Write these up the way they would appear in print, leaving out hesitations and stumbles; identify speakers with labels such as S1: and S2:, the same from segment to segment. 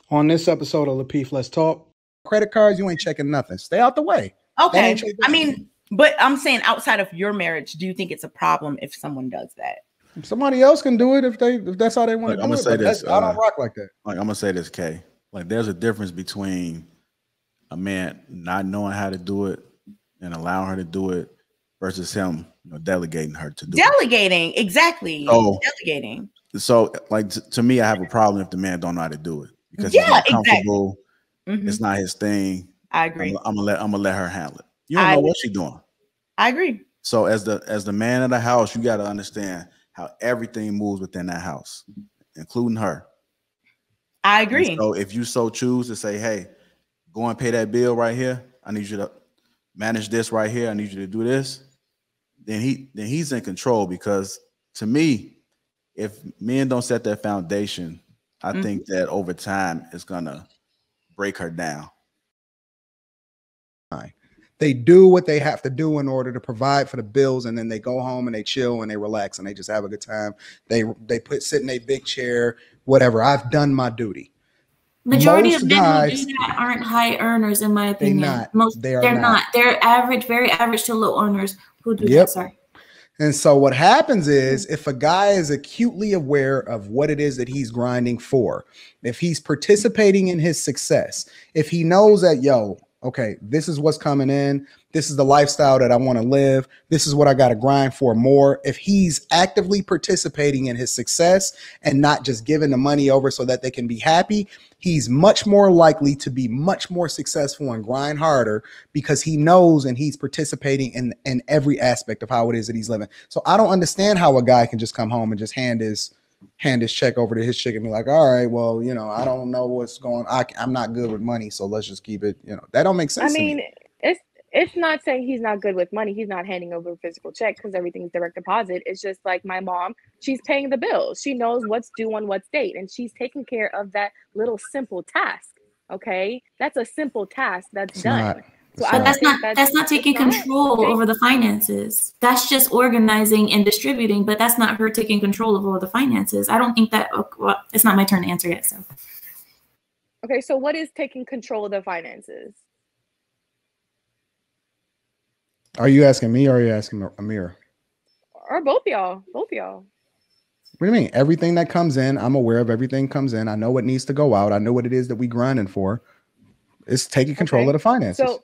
S1: On this episode of Lapeef, Let's Talk. Credit cards, you ain't checking nothing. Stay out the way.
S2: Okay. I mean, but I'm saying outside of your marriage, do you think it's a problem if someone does that?
S1: Somebody else can do it if that's how they want to do it.
S3: I'm gonna say this.
S1: I don't rock like that.
S3: Like I'm gonna say this, Kay. Like there's a difference between a man not knowing how to do it and allowing her to do it versus him, delegating her to do
S2: delegating. It. Exactly.
S3: So,
S2: delegating.
S3: So, like to me, I have a problem if the man don't know how to do it because he's not comfortable. Exactly. It's not his thing.
S2: I agree.
S3: I'm gonna let her handle it. You don't know what she's doing.
S2: I agree.
S3: So as the man of the house, you got to understand how everything moves within that house, including her.
S2: I agree.
S3: And so if you so choose to say, hey, go and pay that bill right here. I need you to manage this right here. I need you to do this. Then he's in control, because to me, if men don't set that foundation, I think that over time it's gonna break her down.
S1: They do what they have to do in order to provide for the bills, and then they go home and they chill and they relax and they just have a good time. They sit in a big chair, whatever. I've done my duty.
S4: Majority of men who do that aren't high earners, in my opinion. They're not. They're average, very average to low earners who do that. Sorry.
S1: And so what happens is, if a guy is acutely aware of what it is that he's grinding for, if he's participating in his success, if he knows that, okay, this is what's coming in, this is the lifestyle that I want to live, this is what I got to grind for more. If he's actively participating in his success and not just giving the money over so that they can be happy, he's much more likely to be much more successful and grind harder, because he knows and he's participating in every aspect of how it is that he's living. So I don't understand how a guy can just come home and just hand his check over to his chick and be like, all right, well, I don't know what's going on. I'm not good with money, so let's just keep it. That don't make sense.
S5: I mean, it's not saying he's not good with money. He's not handing over a physical check because everything's direct deposit. It's just like my mom, she's paying the bills. She knows what's due on what date, and she's taking care of that little simple task. Okay, that's a simple task that's done.
S4: So that's not taking control over the finances. That's just organizing and distributing, but that's not her taking control of all the finances. I don't think that, well, it's not my turn to answer yet. So.
S5: Okay, so what is taking control of the finances?
S1: Are you asking me or are you asking Amir?
S5: Or both y'all, What do
S1: you mean? Everything that comes in, I'm aware of everything comes in. I know what needs to go out. I know what it is that we grinding for. It's taking control of the finances.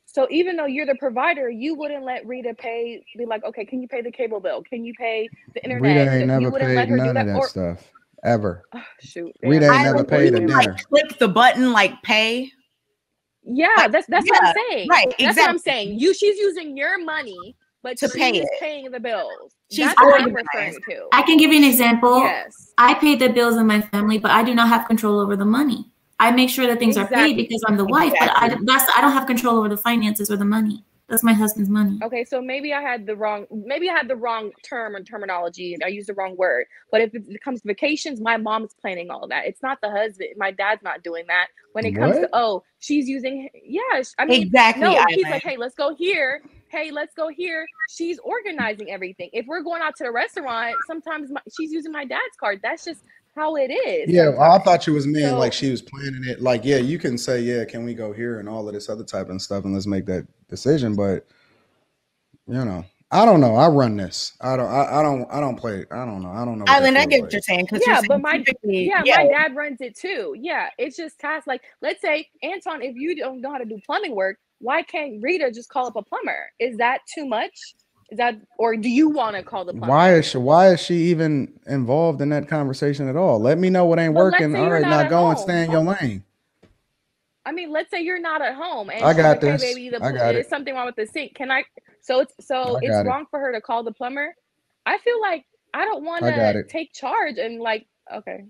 S5: So even though you're the provider, you wouldn't let Rita be like, okay, can you pay the cable bill? Can you pay the internet?
S1: Rita ain't never paid none of that stuff, ever.
S5: Oh, shoot.
S1: Rita ain't never paid a dinner.
S2: Like, click the button, like pay.
S5: Yeah, that's what I'm saying.
S2: Right,
S5: exactly. That's what I'm saying. She's using your money, but she's paying the bills. That's what I'm referring to.
S4: I can give you an example.
S5: Yes.
S4: I pay the bills in my family, but I do not have control over the money. I make sure that things are paid because I'm the wife, but I don't have control over the finances or the money. That's my husband's money.
S5: Okay, so maybe I had the wrong term or terminology. I used the wrong word. But if it comes to vacations, my mom's planning all of that. It's not the husband. My dad's not doing that. When it comes to, she's using, I mean,
S2: exactly.
S5: No, he's like, hey, let's go here. Hey, let's go here. She's organizing everything. If we're going out to the restaurant, sometimes she's using my dad's card. That's just how it is.
S1: Yeah, well, I thought you was meaning like she was planning it. Like, yeah, you can say, yeah, can we go here and all of this other type of stuff, and let's make that decision. But I don't know. I run this. I don't play. I don't know. I don't know.
S2: Island, I get what you're saying.
S5: But my dad runs it too. Yeah, it's just tasks. Like, let's say, Anton, if you don't know how to do plumbing work, why can't Rita just call up a plumber? Is that too much? Is that, or do you want to call the plumber?
S1: Why is she even involved in that conversation at all? Let me know what ain't working. All right, now go and stay in your lane.
S5: I mean, let's say you're not at home and
S1: I got this.
S5: Hey, baby,
S1: there's
S5: something wrong with the sink. Can I? So it's wrong for her to call the plumber. I feel like I don't want to take charge and like, okay.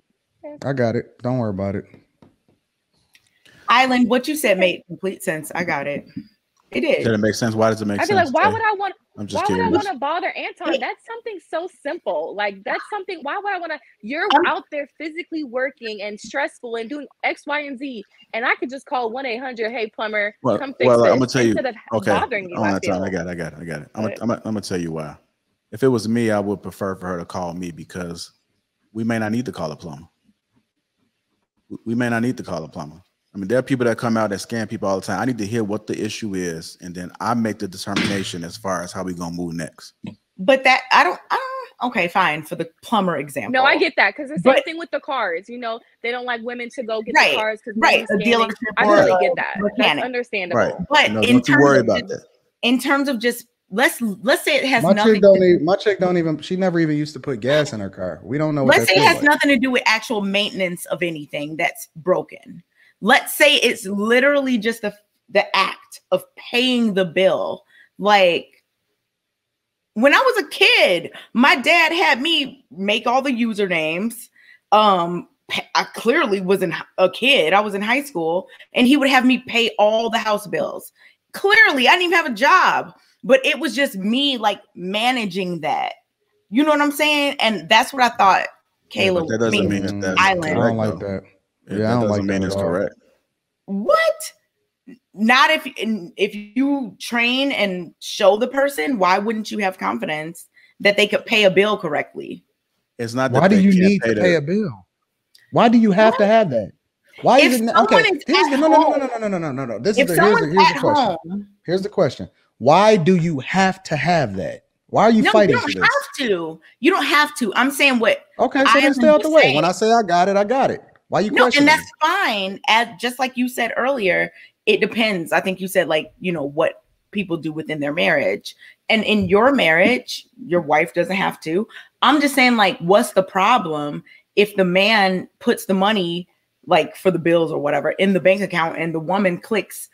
S1: I got it. Don't worry about it.
S2: Island, what you said made complete sense. I got it. It is.
S3: Did it make sense? Why does it make sense?
S5: I feel like, why would I want
S3: curious.
S5: to bother Anton? That's something so simple. Like, that's something, why would I want to, you're out there physically working and stressful and doing X, Y, and Z. And I could just call 1-800, hey, plumber, come fix this.
S3: I'm going to tell you.
S5: Instead of bothering you.
S3: I got it. I'm going to tell you why. If it was me, I would prefer for her to call me, because we may not need to call a plumber. we may not need to call a plumber. I mean, there are people that come out that scam people all the time. I need to hear what the issue is, and then I make the determination as far as how we gonna move next.
S2: But that I don't. Okay, fine. For the plumber example,
S5: no, I get that because the same thing with the cars. You know, they don't like women to go get the cars because
S2: a dealership.
S5: I totally get that. That's understandable.
S3: Right.
S2: But
S3: no, don't you worry about that.
S2: In terms of just let's say it has
S1: my
S2: nothing.
S1: My chick don't even. She never even used to put gas in her car. We don't know.
S2: Let's say it has nothing to do with actual maintenance of anything that's broken. Let's say it's literally just the act of paying the bill. Like when I was a kid, my dad had me make all the usernames. I clearly wasn't a kid. I was in high school, and he would have me pay all the house bills. Clearly, I didn't even have a job, but it was just me like managing that. You know what I'm saying? And that's what I thought. Kayla,
S3: that doesn't mean that's
S1: island. I don't like that.
S3: Yeah, I don't like that. It's correct.
S2: What? Not if you train and show the person, why wouldn't you have confidence that they could pay a bill correctly?
S3: It's not.
S1: Why do you need to pay a bill? Why do you have to have that? Why is it okay? No. This is here's the question. Here's the question. Why do you have to have that? Why are you fighting for this?
S2: You don't have to. I'm saying what.
S1: Okay, so then stay out the way. When I say I got it, I got it. Why you questioning?
S2: And that's fine. Just like you said earlier, it depends. I think you said what people do within their marriage. And in your marriage, your wife doesn't have to. I'm just saying, what's the problem if the man puts the money for the bills or whatever in the bank account and the woman clicks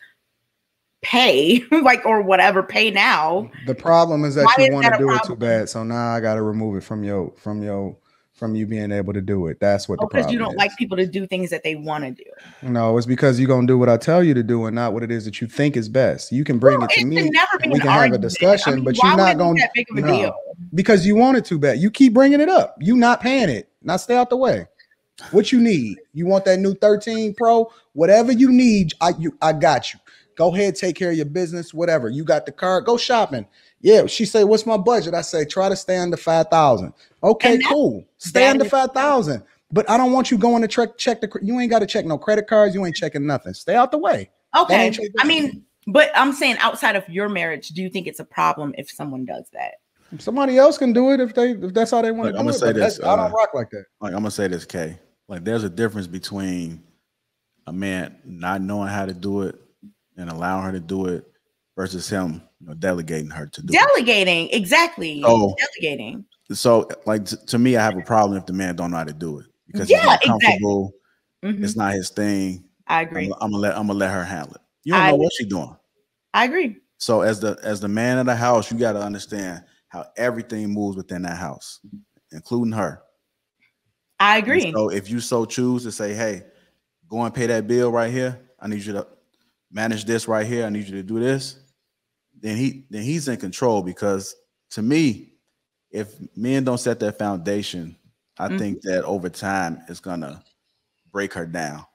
S2: pay or whatever, pay now?
S1: The problem is that you want to do it too bad. So now I got to remove it from you being able to do it. That's what the problem is.
S2: Because you don't like people to do things that they want to do.
S1: No, it's because you're going to do what I tell you to do and not what it is that you think is best. You can bring it to me and we can have a discussion, but you're not going to, because you want it too bad. You keep bringing it up. You not paying it. Now stay out the way. What you need? You want that new 13 Pro? Whatever you need, I got you. Go ahead, take care of your business, whatever. You got the car, go shopping. Yeah, she say, what's my budget? I say, try to stay under 5,000. Okay, cool. Stay under 5,000. But I don't want you going to check you ain't got to check no credit cards. You ain't checking nothing. Stay out the way.
S2: Okay. I mean, but I'm saying outside of your marriage, do you think it's a problem if someone does that?
S1: Somebody else can do it if that's how they want to do it. I'm gonna say this. I don't rock like that.
S3: I'm gonna say this, Kay. There's a difference between a man not knowing how to do it and allowing her to do it versus him delegating her to do
S2: it. Exactly. Delegating.
S3: So to me, I have a problem if the man don't know how to do it because he's not comfortable. Exactly. It's not his thing.
S2: I agree.
S3: I'm gonna let her handle it. You don't know what she's doing.
S2: I agree.
S3: So as the man of the house, you got to understand how everything moves within that house, including her.
S2: I agree.
S3: And so if you so choose to say, hey, go and pay that bill right here. I need you to manage this right here. I need you to do this. Then he's in control, because to me, if men don't set that foundation, I think that over time it's gonna break her down.